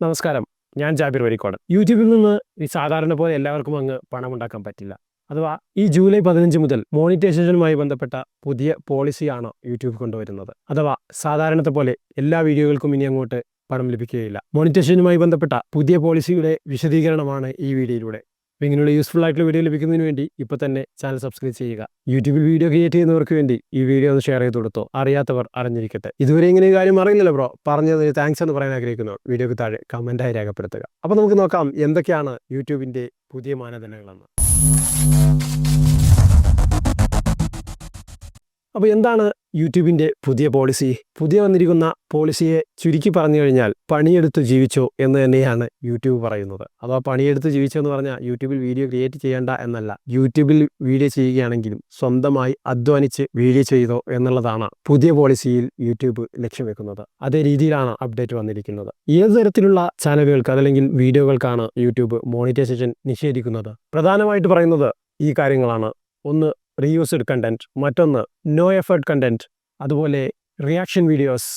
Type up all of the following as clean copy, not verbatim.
നമസ്കാരം. ഞാൻ ജാബിർ വരിക്കോട്. യൂട്യൂബിൽ നിന്ന് ഈ സാധാരണ പോലെ എല്ലാവർക്കും അങ്ങ് പണമുണ്ടാക്കാൻ പറ്റില്ല. അഥവാ ഈ ജൂലൈ 15 മുതൽ മോണിറ്റൈസേഷനുമായി ബന്ധപ്പെട്ട പുതിയ പോളിസിയാണ് യൂട്യൂബ് കൊണ്ടുവരുന്നത്. അഥവാ സാധാരണത്തെ പോലെ എല്ലാ വീഡിയോകൾക്കും ഇനി അങ്ങോട്ട് പണം ലഭിക്കുകയില്ല. മോണിറ്റൈസേഷനുമായി ബന്ധപ്പെട്ട പുതിയ പോളിസിയുടെ വിശദീകരണമാണ് ഈ വീഡിയോയിലൂടെ. അപ്പോൾ ഇങ്ങനെയുള്ള യൂസ്ഫുൾ ആയിട്ടുള്ള വീഡിയോ ലഭിക്കുന്നതിന് വേണ്ടി ഇപ്പോൾ തന്നെ ചാനൽ സബ്സ്ക്രൈബ് ചെയ്യുക. യൂട്യൂബിൽ വീഡിയോ ക്രിയേറ്റ് ചെയ്യുന്നവർക്ക് വേണ്ടി ഈ വീഡിയോ ഒന്ന് ഷെയർ ചെയ്ത് കൊടുത്തോ. അറിയാത്തവർ അറിഞ്ഞിരിക്കട്ടെ. ഇതുവരെ ഇങ്ങനെ കാര്യം അറിയില്ലല്ലോ ബ്രോ, പറഞ്ഞതിന് താങ്ക്സ് എന്ന് പറയാൻ ആഗ്രഹിക്കുന്നു. വീഡിയോക്ക് താഴെ കമൻറ്റായി രേഖപ്പെടുത്തുക. അപ്പോൾ നമുക്ക് നോക്കാം എന്തൊക്കെയാണ് യൂട്യൂബിൻ്റെ പുതിയ മാനദണ്ഡങ്ങളെന്ന്. അപ്പോൾ എന്താണ് യൂട്യൂബിൻ്റെ പുതിയ പോളിസി? പുതിയ വന്നിരിക്കുന്ന പോളിസിയെ ചുരുക്കി പറഞ്ഞു കഴിഞ്ഞാൽ പണിയെടുത്ത് ജീവിച്ചോ എന്ന് തന്നെയാണ് യൂട്യൂബ് പറയുന്നത്. അഥവാ പണിയെടുത്ത് ജീവിച്ചോ എന്ന് പറഞ്ഞാൽ യൂട്യൂബിൽ വീഡിയോ ക്രിയേറ്റ് ചെയ്യേണ്ട എന്നല്ല. യൂട്യൂബിൽ വീഡിയോ ചെയ്യുകയാണെങ്കിലും സ്വന്തമായി അധ്വാനിച്ച് വീഡിയോ ചെയ്തോ എന്നുള്ളതാണ് പുതിയ പോളിസിയിൽ യൂട്യൂബ് ലക്ഷ്യം വെക്കുന്നത്. അതേ രീതിയിലാണ് അപ്ഡേറ്റ് വന്നിരിക്കുന്നത്. ഏത് തരത്തിലുള്ള ചാനലുകൾക്ക് അതല്ലെങ്കിൽ വീഡിയോകൾക്കാണ് യൂട്യൂബ് മോണിറ്റൈസേഷൻ നിഷേധിക്കുന്നത്? പ്രധാനമായിട്ട് പറയുന്നത് ഈ കാര്യങ്ങളാണ്. ഒന്ന്, റീയൂസ്ഡ് കണ്ടന്റ്. മറ്റൊന്ന്, നോ എഫേർട്ട് കണ്ടന്റ്. അതുപോലെ reaction videos,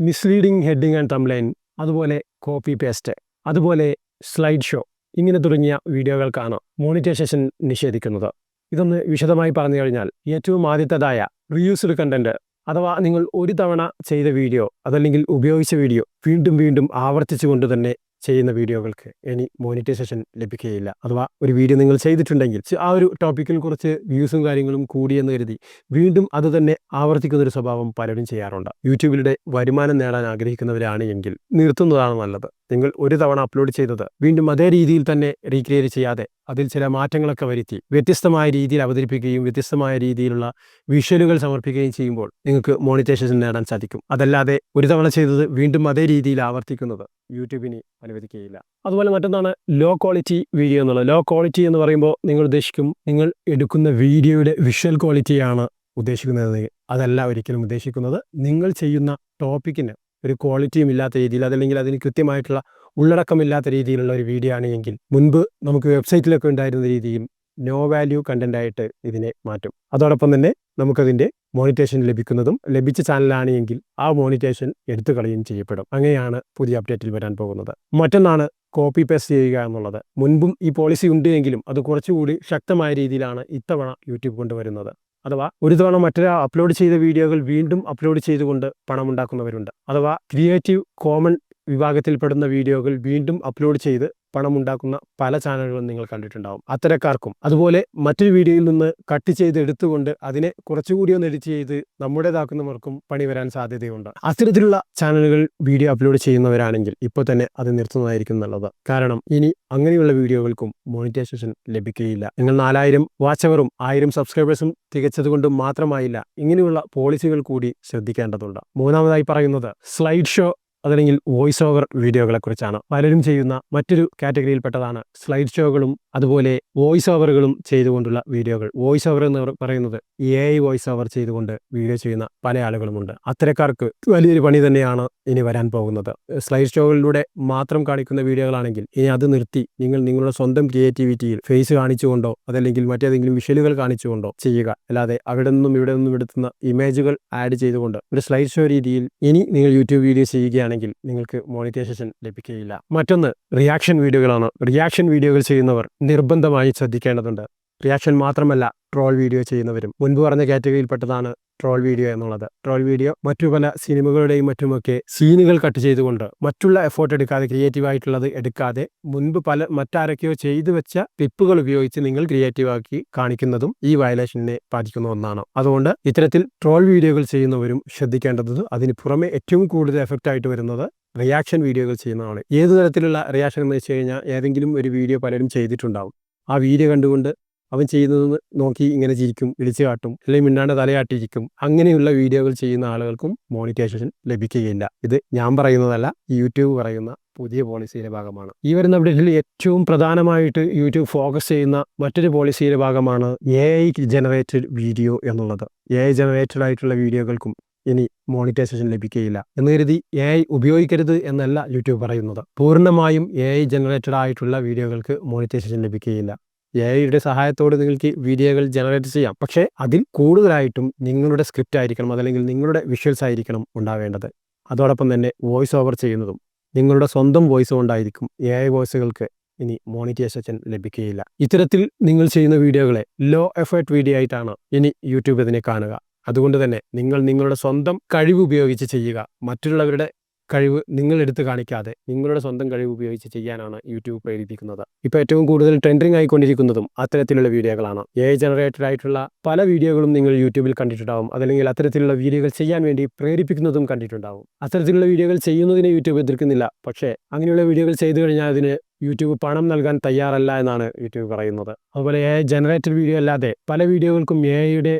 misleading heading and thumbnail, അതുപോലെ കോപ്പി പേസ്റ്റ്, അതുപോലെ സ്ലൈഡ് ഷോ, ഇങ്ങനെ തുടങ്ങിയ വീഡിയോകൾക്കാണ് മോണിറ്റൈസേഷൻ നിഷേധിക്കുന്നത്. ഇതൊന്ന് വിശദമായി പറഞ്ഞു കഴിഞ്ഞാൽ, ഏറ്റവും ആദ്യത്തേതായ റീയൂസ്ഡ് കണ്ടന്റ് അഥവാ നിങ്ങൾ ഒരു തവണ ചെയ്ത വീഡിയോ അതല്ലെങ്കിൽ ഉപയോഗിച്ച വീഡിയോ വീണ്ടും വീണ്ടും ആവർത്തിച്ചുകൊണ്ട് തന്നെ ചെയ്യുന്ന വീഡിയോകൾക്ക് ഇനി മോണിറ്റൈസേഷൻ ലഭിക്കുകയില്ല. അഥവാ ഒരു വീഡിയോ നിങ്ങൾ ചെയ്തിട്ടുണ്ടെങ്കിൽ ആ ഒരു ടോപ്പിക്കിൽ കുറച്ച് വ്യൂസും കാര്യങ്ങളും കൂടിയെന്ന് കരുതി വീണ്ടും അത് തന്നെ ആവർത്തിക്കുന്നൊരു സ്വഭാവം പലരും ചെയ്യാറുണ്ട്. യൂട്യൂബിലൂടെ വരുമാനം നേടാൻ ആഗ്രഹിക്കുന്നവരാണ് എങ്കിൽ നിർത്തുന്നതാണ് നല്ലത്. നിങ്ങൾ ഒരു തവണ അപ്ലോഡ് ചെയ്തത് വീണ്ടും അതേ രീതിയിൽ തന്നെ റീക്രിയേറ്റ് ചെയ്യാതെ അതിൽ ചില മാറ്റങ്ങളൊക്കെ വരുത്തി വ്യത്യസ്തമായ രീതിയിൽ അവതരിപ്പിക്കുകയും വ്യത്യസ്തമായ രീതിയിലുള്ള വിഷ്വലുകൾ സമർപ്പിക്കുകയും ചെയ്യുമ്പോൾ നിങ്ങൾക്ക് മോണിറ്റൈസേഷൻ നേടാൻ സാധിക്കും. അതല്ലാതെ ഒരു തവണ ചെയ്തത് വീണ്ടും അതേ രീതിയിൽ ആവർത്തിക്കുന്നത് യൂട്യൂബിന് അനുവദിക്കുകയില്ല. അതുപോലെ മറ്റൊന്നാണ് ലോ ക്വാളിറ്റി വീഡിയോ എന്നുള്ളത്. ലോ ക്വാളിറ്റി എന്ന് പറയുമ്പോൾ നിങ്ങൾ ഉദ്ദേശിക്കും നിങ്ങൾ എടുക്കുന്ന വീഡിയോയുടെ വിഷ്വൽ ക്വാളിറ്റിയാണ് ഉദ്ദേശിക്കുന്നത്. അതല്ല ഒരിക്കലും ഉദ്ദേശിക്കുന്നത്. നിങ്ങൾ ചെയ്യുന്ന ടോപ്പിക്കിന് ഒരു ക്വാളിറ്റിയും ഇല്ലാത്ത രീതിയിൽ അതല്ലെങ്കിൽ അതിന് കൃത്യമായിട്ടുള്ള ഉള്ളടക്കമില്ലാത്ത രീതിയിലുള്ള ഒരു വീഡിയോ ആണ് എങ്കിൽ മുൻപ് നമുക്ക് വെബ്സൈറ്റിലൊക്കെ ഉണ്ടായിരുന്ന രീതിയിൽ നോ വാല്യൂ കണ്ടന്റ് ആയിട്ട് ഇതിനെ മാറ്റും. അതോടൊപ്പം തന്നെ നമുക്കതിൻ്റെ മോണിറ്റൈസേഷൻ ലഭിക്കുന്നതും ലഭിച്ച ചാനലാണ് എങ്കിൽ ആ മോണിറ്റൈസേഷൻ എടുത്തു കളയുകയും ചെയ്യപ്പെടും. അങ്ങനെയാണ് പുതിയ അപ്ഡേറ്റിൽ വരാൻ പോകുന്നത്. മറ്റൊന്നാണ് കോപ്പി പേസ്റ്റ് ചെയ്യുക എന്നുള്ളത്. മുൻപും ഈ പോളിസി ഉണ്ട് എങ്കിലും അത് കുറച്ചുകൂടി ശക്തമായ രീതിയിലാണ് ഇത്തവണ യൂട്യൂബ് കൊണ്ടുവരുന്നത്. അഥവാ ഒരു തവണ മറ്റൊരാൾ അപ്ലോഡ് ചെയ്ത വീഡിയോകൾ വീണ്ടും അപ്ലോഡ് ചെയ്തുകൊണ്ട് പണമുണ്ടാക്കുന്നവരുണ്ട്. അഥവാ ക്രിയേറ്റീവ് കോമൺ വിഭാഗത്തിൽപ്പെടുന്ന വീഡിയോകൾ വീണ്ടും അപ്ലോഡ് ചെയ്ത് പണമുണ്ടാക്കുന്ന പല ചാനലുകളും നിങ്ങൾ കണ്ടിട്ടുണ്ടാവും. അത്തരക്കാർക്കും അതുപോലെ മറ്റൊരു വീഡിയോയിൽ നിന്ന് കട്ട് ചെയ്ത് എടുത്തുകൊണ്ട് അതിനെ കുറച്ചുകൂടി ഒന്ന് എഡിറ്റ് ചെയ്ത് നമ്മുടേതാക്കുന്നവർക്കും പണി വരാൻ സാധ്യതയുണ്ട്. അത്തരത്തിലുള്ള ചാനലുകൾ വീഡിയോ അപ്ലോഡ് ചെയ്യുന്നവരാണെങ്കിൽ ഇപ്പോൾ തന്നെ അത് നിർത്തുന്നതായിരിക്കും നല്ലത്. കാരണം ഇനി അങ്ങനെയുള്ള വീഡിയോകൾക്കും മോണിറ്റൈസേഷൻ ലഭിക്കുകയില്ല. നിങ്ങൾ 4000 വാച്ച് അവറും 1000 സബ്സ്ക്രൈബേഴ്സും തികച്ചതുകൊണ്ട് മാത്രമായില്ല, ഇങ്ങനെയുള്ള പോളിസികൾ കൂടി ശ്രദ്ധിക്കേണ്ടതുണ്ട്. മൂന്നാമതായി പറയുന്നത് സ്ലൈഡ് ഷോ അതല്ലെങ്കിൽ വോയിസ് ഓവർ വീഡിയോകളെക്കുറിച്ചാണ്. പലരും ചെയ്യുന്ന മറ്റൊരു കാറ്റഗറിയിൽപ്പെട്ടതാണ് സ്ലൈഡ് ഷോകളും അതുപോലെ വോയിസ് ഓവറുകളും ചെയ്തുകൊണ്ടുള്ള വീഡിയോകൾ. വോയിസ് ഓവർ എന്ന് പറയുന്നത് AI വോയിസ് ഓവർ ചെയ്തുകൊണ്ട് വീഡിയോ ചെയ്യുന്ന പല ആളുകളുമുണ്ട്. അത്തരക്കാർക്ക് വലിയൊരു പണി തന്നെയാണ് ഇനി വരാൻ പോകുന്നത്. സ്ലൈഡ് ഷോകളിലൂടെ മാത്രം കാണിക്കുന്ന വീഡിയോകളാണെങ്കിൽ ഇനി അത് നിർത്തി നിങ്ങൾ നിങ്ങളുടെ സ്വന്തം ക്രിയേറ്റിവിറ്റിയിൽ ഫേസ് കാണിച്ചുകൊണ്ടോ അതല്ലെങ്കിൽ മറ്റേതെങ്കിലും വിഷ്വലുകൾ കാണിച്ചുകൊണ്ടോ ചെയ്യുക. അല്ലാതെ അവിടെ നിന്നും ഇവിടെ നിന്നും എടുത്തുന്ന ഇമേജുകൾ ആഡ് ചെയ്തുകൊണ്ട് ഒരു സ്ലൈഡ് ഷോ രീതിയിൽ ഇനി നിങ്ങൾ യൂട്യൂബ് വീഡിയോ ചെയ്യുകയാണെങ്കിൽ നിങ്ങൾക്ക് മോണിറ്റൈസേഷൻ ലഭിക്കുകയില്ല. മറ്റൊന്ന് റിയാക്ഷൻ വീഡിയോകളാണ്. റിയാക്ഷൻ വീഡിയോകൾ ചെയ്യുന്നവർ നിർബന്ധമായി ശ്രദ്ധിക്കേണ്ടതുണ്ട്. റിയാക്ഷൻ മാത്രമല്ല, ട്രോൾ വീഡിയോ ചെയ്യുന്നവരും മുൻപ് പറഞ്ഞ കാറ്റഗറിയിൽപ്പെട്ടതാണ് ട്രോൾ വീഡിയോ എന്നുള്ളത്. ട്രോൾ വീഡിയോ മറ്റു പല സിനിമകളുടെയും മറ്റുമൊക്കെ സീനുകൾ കട്ട് ചെയ്തുകൊണ്ട് മറ്റുള്ള എഫേർട്ട് എടുക്കാതെ ക്രിയേറ്റീവായിട്ടുള്ളത് എടുക്കാതെ മുൻപ് മറ്റാരൊക്കെയോ ചെയ്തു വെച്ച ക്ലിപ്പുകൾ ഉപയോഗിച്ച് നിങ്ങൾ ക്രിയേറ്റീവാക്കി കാണിക്കുന്നതും ഈ വയലേഷനെ ബാധിക്കുന്ന ഒന്നാണ്. അതുകൊണ്ട് ഇത്തരത്തിൽ ട്രോൾ വീഡിയോകൾ ചെയ്യുന്നവരും ശ്രദ്ധിക്കേണ്ടത്. അതിന് പുറമെ ഏറ്റവും കൂടുതൽ എഫക്റ്റ് ആയിട്ട് വരുന്നത് റിയാക്ഷൻ വീഡിയോകൾ ചെയ്യുന്നതാണ്. ഏതു തരത്തിലുള്ള റിയാക്ഷൻ എന്ന് വെച്ച് കഴിഞ്ഞാൽ ഏതെങ്കിലും ഒരു വീഡിയോ പലരും ചെയ്തിട്ടുണ്ടാവും. ആ വീഡിയോ കണ്ടുകൊണ്ട് അവൻ ചെയ്യുന്നത് നോക്കി ഇങ്ങനെ ചിരിക്കും, ഇടിച്ചു കാട്ടും, അല്ലെങ്കിൽ മിണ്ടാണ്ട് തലയാട്ടിരിക്കും. അങ്ങനെയുള്ള വീഡിയോകൾ ചെയ്യുന്ന ആളുകൾക്കും മോണിറ്റൈസേഷൻ ലഭിക്കുകയില്ല. ഇത് ഞാൻ പറയുന്നതല്ല, യൂട്യൂബ് പറയുന്ന പുതിയ പോളിസിയുടെ ഭാഗമാണ്. ഈ വരുന്ന അപ്ഡേറ്റിൽ ഏറ്റവും പ്രധാനമായിട്ട് യൂട്യൂബ് ഫോക്കസ് ചെയ്യുന്ന മറ്റൊരു പോളിസിയുടെ ഭാഗമാണ് AI ജനറേറ്റഡ് വീഡിയോ എന്നുള്ളത്. AI ജനറേറ്റഡ് ആയിട്ടുള്ള വീഡിയോകൾക്കും ഇനി മോണിറ്റൈസേഷൻ ലഭിക്കുകയില്ല എന്ന് കരുതി AI ഉപയോഗിക്കരുത് എന്നല്ല യൂട്യൂബ് പറയുന്നത്. പൂർണ്ണമായും AI ജനറേറ്റഡ് ആയിട്ടുള്ള വീഡിയോകൾക്ക് മോണിറ്റൈസേഷൻ ലഭിക്കുകയില്ല. AI സഹായത്തോടെ നിങ്ങൾക്ക് വീഡിയോകൾ ജനറേറ്റ് ചെയ്യാം. പക്ഷേ അതിൽ കൂടുതലായിട്ടും നിങ്ങളുടെ സ്ക്രിപ്റ്റ് ആയിരിക്കണം അതല്ലെങ്കിൽ നിങ്ങളുടെ വിഷ്വൽസ് ആയിരിക്കണം ഉണ്ടാവേണ്ടത്. അതോടൊപ്പം തന്നെ വോയിസ് ഓവർ ചെയ്യുന്നതും നിങ്ങളുടെ സ്വന്തം വോയിസ് കൊണ്ടായിരിക്കും. AI വോയിസുകൾക്ക് ഇനി മോണിറ്റൈസേഷൻ ലഭിക്കുകയില്ല. ഇത്തരത്തിൽ നിങ്ങൾ ചെയ്യുന്ന വീഡിയോകളെ ലോ എഫേർട്ട് വീഡിയോ ആയിട്ടാണ് ഇനി യൂട്യൂബ് ഇതിനെ കാണുക. അതുകൊണ്ട് തന്നെ നിങ്ങൾ നിങ്ങളുടെ സ്വന്തം കഴിവ് ഉപയോഗിച്ച് ചെയ്യുക. മറ്റുള്ളവരുടെ കഴിവ് നിങ്ങൾ എടുത്ത് കാണിക്കാതെ നിങ്ങളുടെ സ്വന്തം കഴിവ് ഉപയോഗിച്ച് ചെയ്യാനാണ് യൂട്യൂബ് പ്രേരിപ്പിക്കുന്നത്. ഇപ്പോൾ ഏറ്റവും കൂടുതൽ ട്രെൻഡിങ് ആയിക്കൊണ്ടിരിക്കുന്നതും അത്തരത്തിലുള്ള വീഡിയോകളാണ്. AI ജനറേറ്റഡ് ആയിട്ടുള്ള പല വീഡിയോകളും നിങ്ങൾ യൂട്യൂബിൽ കണ്ടിട്ടുണ്ടാവും. അതല്ലെങ്കിൽ അത്തരത്തിലുള്ള വീഡിയോകൾ ചെയ്യാൻ വേണ്ടി പ്രേരിപ്പിക്കുന്നതും കണ്ടിട്ടുണ്ടാവും. അത്തരത്തിലുള്ള വീഡിയോകൾ ചെയ്യുന്നതിനെ യൂട്യൂബ് എതിർക്കുന്നില്ല. പക്ഷേ അങ്ങനെയുള്ള വീഡിയോകൾ ചെയ്തു കഴിഞ്ഞാൽ അതിന് യൂട്യൂബ് പണം നൽകാൻ തയ്യാറല്ല എന്നാണ് യൂട്യൂബ് പറയുന്നത്. അതുപോലെ AI ജനറേറ്റഡ് വീഡിയോ അല്ലാതെ പല വീഡിയോകൾക്കും AIയുടെ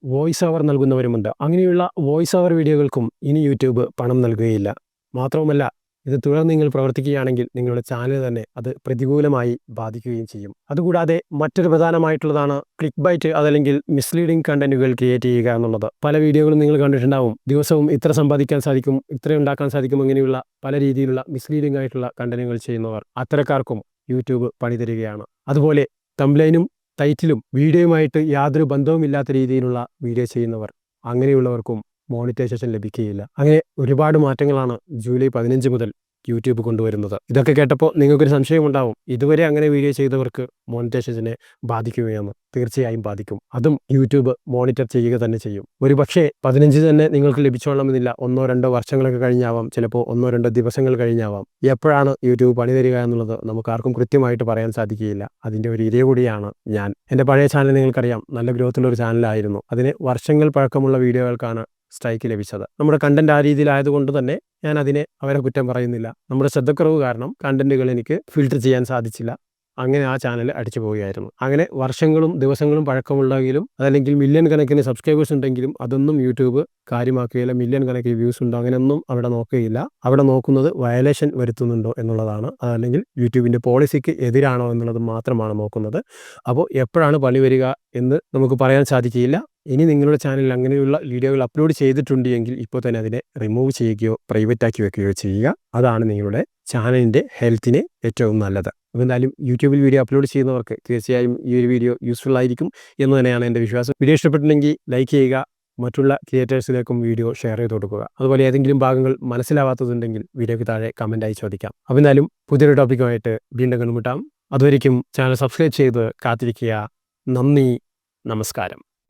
വോയിസ് ഓവർ നൽകുന്നവരുമുണ്ട്. അങ്ങനെയുള്ള വോയിസ് ഓവർ വീഡിയോകൾക്കും ഇനി യൂട്യൂബ് പണം നൽകുകയില്ല. മാത്രവുമല്ല, ഇത് തുടർന്ന് നിങ്ങൾ പ്രവർത്തിക്കുകയാണെങ്കിൽ നിങ്ങളുടെ ചാനൽ തന്നെ അത് പ്രതികൂലമായി ബാധിക്കുകയും ചെയ്യും. അതുകൂടാതെ മറ്റൊരു പ്രധാനമായിട്ടുള്ളതാണ് ക്ലിക്ക് ബൈറ്റ്, അതല്ലെങ്കിൽ മിസ്ലീഡിംഗ് കണ്ടന്റുകൾ ക്രിയേറ്റ് ചെയ്യുക എന്നുള്ളത്. പല വീഡിയോകളും നിങ്ങൾ കണ്ടിട്ടുണ്ടാവും. ദിവസവും ഇത്ര സമ്പാദിക്കാൻ സാധിക്കും, ഇത്ര ഉണ്ടാക്കാൻ സാധിക്കും, അങ്ങനെയുള്ള പല രീതിയിലുള്ള മിസ്ലീഡിംഗ് ആയിട്ടുള്ള കണ്ടന്റുകൾ ചെയ്യുന്നവർ, അത്തരക്കാർക്കും യൂട്യൂബ് പണി തരികയാണ്. അതുപോലെ തംബ്ലൈനും ടൈറ്റിലും വീഡിയോയുമായിട്ട് യാതൊരു ബന്ധവുമില്ലാത്ത രീതിയിലുള്ള വീഡിയോ ചെയ്യുന്നവർ, അങ്ങനെയുള്ളവർക്കും മോണിറ്റൈസേഷൻ ലഭിക്കുകയില്ല. അങ്ങനെ ഒരുപാട് മാറ്റങ്ങളാണ് ജൂലൈ 15 മുതൽ യൂട്യൂബ് കൊണ്ടുവരുന്നത്. ഇതൊക്കെ കേട്ടപ്പോൾ നിങ്ങൾക്കൊരു സംശയമുണ്ടാവും, ഇതുവരെ അങ്ങനെ വീഡിയോ ചെയ്തവർക്ക് മോണിറ്റൈസേഷനെ ബാധിക്കുകയെന്ന്. തീർച്ചയായും ബാധിക്കും. അതും യൂട്യൂബ് മോണിറ്റർ ചെയ്യുക തന്നെ ചെയ്യും. ഒരു പക്ഷേ 15 തന്നെ നിങ്ങൾക്ക് ലഭിച്ചോളണമെന്നില്ല. 1-2 വർഷങ്ങളൊക്കെ കഴിഞ്ഞാവാം, ചിലപ്പോൾ 1-2 ദിവസങ്ങൾ കഴിഞ്ഞാവാം. എപ്പോഴാണ് യൂട്യൂബ് പണി തരിക എന്നുള്ളത് നമുക്കാർക്കും കൃത്യമായിട്ട് പറയാൻ സാധിക്കുകയില്ല. അതിൻ്റെ ഒരു ഇര കൂടിയാണ് ഞാൻ. എൻ്റെ പഴയ ചാനൽ നിങ്ങൾക്കറിയാം, നല്ല ഗ്രോത്തുള്ളൊരു ചാനലായിരുന്നു. അതിന് വർഷങ്ങൾ പഴക്കമുള്ള വീഡിയോകൾക്കാണ് സ്ട്രൈക്ക് ലഭിച്ചത്. നമ്മുടെ കണ്ടന്റ് ആ രീതിയിലായതുകൊണ്ട് തന്നെ ഞാൻ അതിനെ അവരെ കുറ്റം പറയുന്നില്ല. നമ്മുടെ ശ്രദ്ധക്കുറവ് കാരണം കണ്ടന്റുകൾ എനിക്ക് ഫിൽട്ടർ ചെയ്യാൻ സാധിച്ചില്ല. അങ്ങനെ ആ ചാനൽ അടിച്ചു പോവുകയായിരുന്നു. അങ്ങനെ വർഷങ്ങളും ദിവസങ്ങളും പഴക്കമുണ്ടെങ്കിലും, അതല്ലെങ്കിൽ മില്യൺ കണക്കിന് സബ്സ്ക്രൈബേഴ്സ് ഉണ്ടെങ്കിലും അതൊന്നും യൂട്യൂബ് കാര്യമാക്കുകയില്ല. മില്യൺ കണക്കിന് വ്യൂസ് ഉണ്ടോ അങ്ങനെയൊന്നും അവിടെ നോക്കുകയില്ല. അവിടെ നോക്കുന്നത് വയലേഷൻ വരുത്തുന്നുണ്ടോ എന്നുള്ളതാണ്, അതല്ലെങ്കിൽ യൂട്യൂബിൻ്റെ പോളിസിക്ക് എതിരാണോ എന്നുള്ളത് മാത്രമാണ് നോക്കുന്നത്. അപ്പോൾ എപ്പോഴാണ് പണി വരിക എന്ന് നമുക്ക് പറയാൻ സാധിക്കുകയില്ല. ഇനി നിങ്ങളുടെ ചാനലിൽ അങ്ങനെയുള്ള വീഡിയോകൾ അപ്ലോഡ് ചെയ്തിട്ടുണ്ട് എങ്കിൽ ഇപ്പോൾ തന്നെ അതിനെ റിമൂവ് ചെയ്യുകയോ പ്രൈവറ്റ് ആക്കി വെക്കുകയോ ചെയ്യുക. അതാണ് നിങ്ങളുടെ ചാനലിൻ്റെ ഹെൽത്തിന് ഏറ്റവും നല്ലത്. അപ്പോൾ എന്തായാലും യൂട്യൂബിൽ വീഡിയോ അപ്ലോഡ് ചെയ്യുന്നവർക്ക് തീർച്ചയായും ഈ ഒരു വീഡിയോ യൂസ്ഫുൾ ആയിരിക്കും എന്ന് തന്നെയാണ് എൻ്റെ വിശ്വാസം. വീഡിയോ ഇഷ്ടപ്പെട്ടിട്ടുണ്ടെങ്കിൽ ലൈക്ക് ചെയ്യുക, മറ്റുള്ള ക്രിയേറ്റേഴ്സിലേക്കും വീഡിയോ ഷെയർ ചെയ്ത് കൊടുക്കുക. അതുപോലെ ഏതെങ്കിലും ഭാഗങ്ങൾ മനസ്സിലാവാത്തതുണ്ടെങ്കിൽ വീഡിയോയ്ക്ക് താഴെ കമൻറ്റായി ചോദിക്കാം. അപ്പോൾ എന്തായാലും പുതിയൊരു ടോപ്പിക്കുമായിട്ട് വീണ്ടും കണ്ടുമുട്ടാം. അതുവരേക്കും ചാനൽ സബ്സ്ക്രൈബ് ചെയ്ത് കാത്തിരിക്കുക. നന്ദി, നമസ്കാരം.